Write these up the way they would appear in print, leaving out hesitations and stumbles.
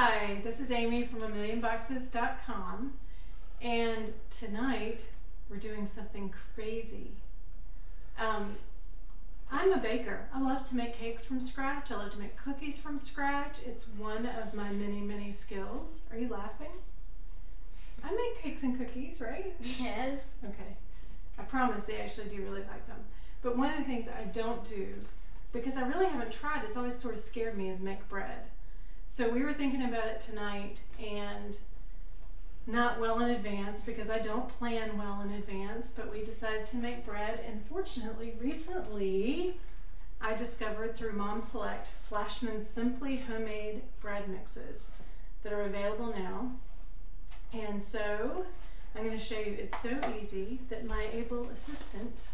Hi, this is Amy from amillionboxes.com, and tonight we're doing something crazy. I'm a baker. I love to make cakes from scratch. I love to make cookies from scratch. It's one of my many, many skills. Are you laughing? I make cakes and cookies, right? Yes. Okay. I promise they actually do really like them. But one of the things I don't do, because I really haven't tried, it's always sort of scared me, is make bread. So we were thinking about it tonight, and not well in advance because I don't plan well in advance, but we decided to make bread, and fortunately recently I discovered through Mom Select Fleischmann's Simply Homemade bread mixes that are available now. And so I'm going to show you, it's so easy that my able assistant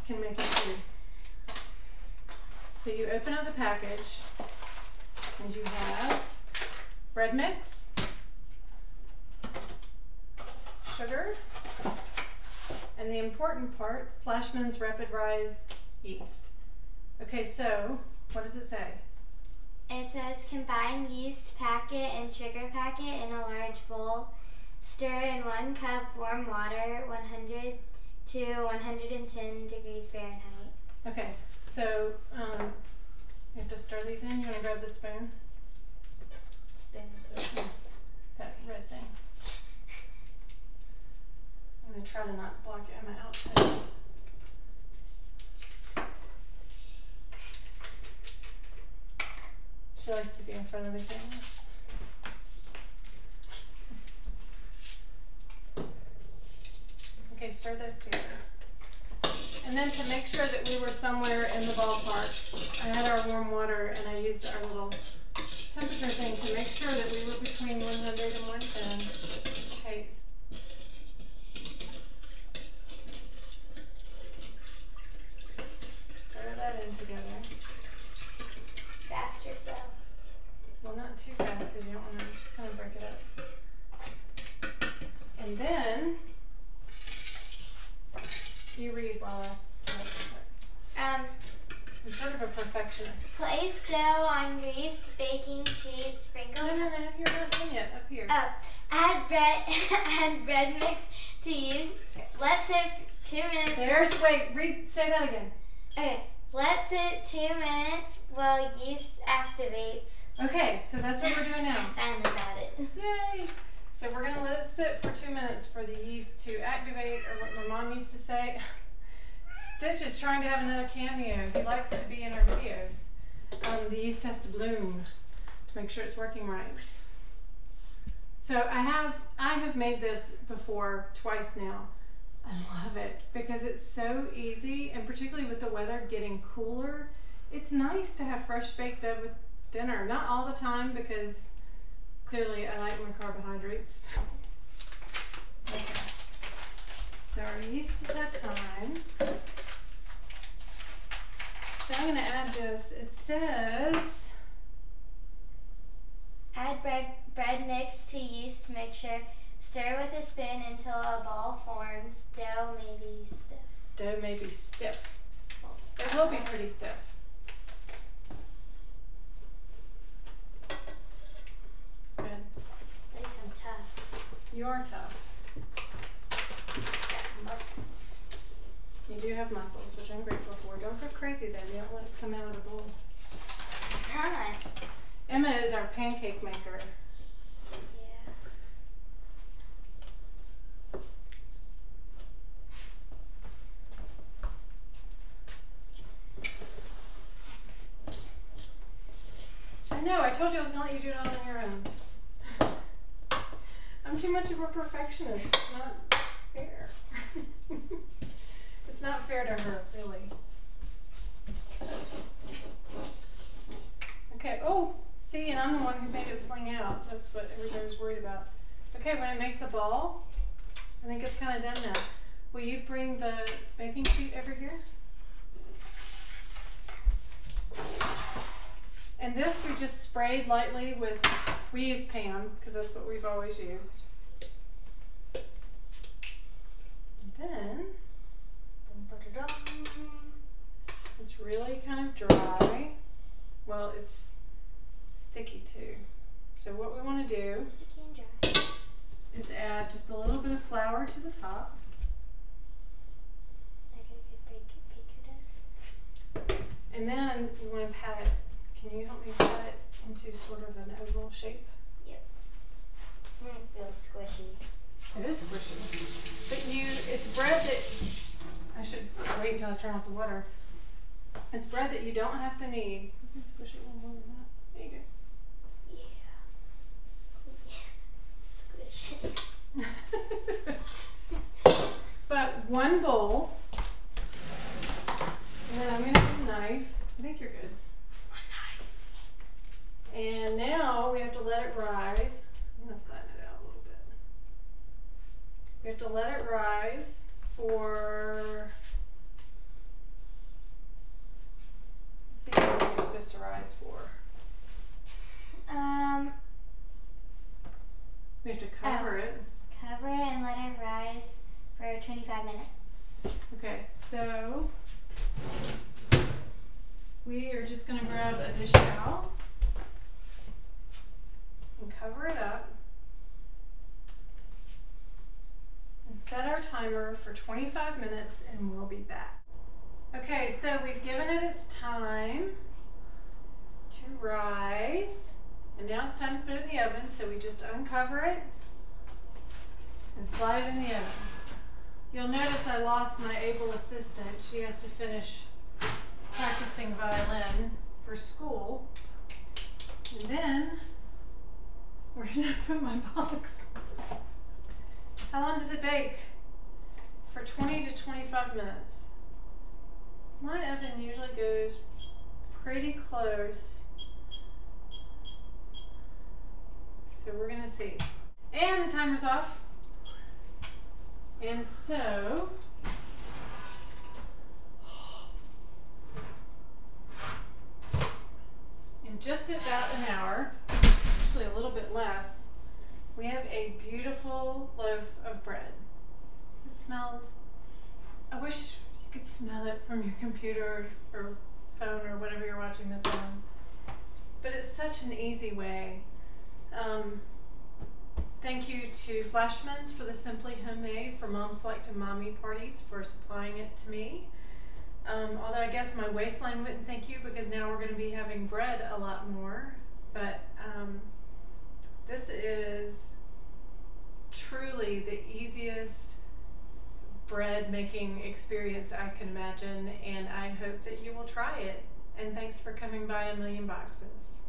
can make it too. So you open up the package and you have bread mix, sugar, and the important part, Fleischmann's Rapid Rise yeast. Okay, so what does it say? It says combine yeast packet and sugar packet in a large bowl. Stir in 1 cup warm water, 100 to 110 degrees Fahrenheit. Okay, so you have to stir these in. You want to grab the spoon? Spoon. Yeah, that red thing. I'm going to try to not block Emma out today. She likes to be in front of the camera. Okay, stir those together. And then to make sure that we were somewhere in the ballpark, I had our warm water and I used our little temperature thing to make sure that we were between 100 and 110. Okay. Stir that in together. Fast or slow? Well, not too fast because you don't want to just kind of break it up. And then you read while I I'm sort of a perfectionist. Place dough on greased baking sheet. Sprinkle. No, you're not done yet. Up here. Oh, add bread mix to use. Let's it 2 minutes. Say that again. Okay, let's it 2 minutes while yeast activates. Okay, so that's what we're doing now. Finally got it. Yay! So we're gonna let it sit for 2 minutes for the yeast to activate, or what my mom used to say. Stitch is trying to have another cameo. He likes to be in our videos. The yeast has to bloom to make sure it's working right. So I have made this before twice now. I love it because it's so easy, and particularly with the weather getting cooler, it's nice to have fresh baked bread with dinner. Not all the time because clearly I like my carbohydrates. Okay. So our yeast is at time. So I'm going to add this. It says add bread mix to yeast mixture. Stir with a spoon until a ball forms. Dough may be stiff. Dough may be stiff. It will be pretty stiff. Good. At least I'm tough. You are tough. Got muscles. You do have muscles, which I'm grateful for. Don't go crazy though. You don't let it come out of the bowl. Hi. Emma is our pancake maker. Yeah. I know, I told you I was going to let you do it all on your own. I'm too much of a perfectionist. It's not fair. It's not fair to her, really. Okay, oh, see, and I'm the one who made it fling out. That's what everybody was worried about. Okay, when it makes a ball, I think it's kind of done now. Will you bring the baking sheet over here? And this we just sprayed lightly with, we use Pam, because that's what we've always used. And then, it's really kind of dry. Well, it's sticky too. So what we want to do Sticky and dry. is add just a little bit of flour to the top. Like a good baker does. And then we want to pat it. Can you help me pat it into sort of an oval shape? Yep. It feels squishy. It is squishy. But it's bread that, I should wait until I turn off the water. It's bread that you don't have to knead. You can squish it a little more than that. There you Yeah. go. But one bowl, and then I'm going to get a knife. I think you're good. A knife. And now we have to let it rise. I'm going to flatten it out a little bit. We have to let it rise for, let's see how long it's supposed to rise for. We have to cover it. Cover it and let it rise for 25 minutes. Okay, so we are just going to grab a dish towel and cover it up and set our timer for 25 minutes and we'll be back. Okay, so we've given it its time to rise and now it's time to put it in the oven, so we just uncover it and slide it in the oven. You'll notice I lost my able assistant. She has to finish practicing violin for school. And then we're gonna put my box. How long does it bake? For 20 to 25 minutes. My oven usually goes pretty close. So we're gonna see. And the timer's off. And so, in just about an hour, actually a little bit less, we have a beautiful loaf of bread. It smells, I wish you could smell it from your computer or phone or whatever you're watching this on. But it's such an easy way. Thank you to Fleischmann's for the Simply Homemade for Mom Select and Mommy Parties for supplying it to me. Although I guess my waistline wouldn't thank you because now we're going to be having bread a lot more. But this is truly the easiest bread making experience I can imagine, and I hope that you will try it. And thanks for coming by A Million Boxes.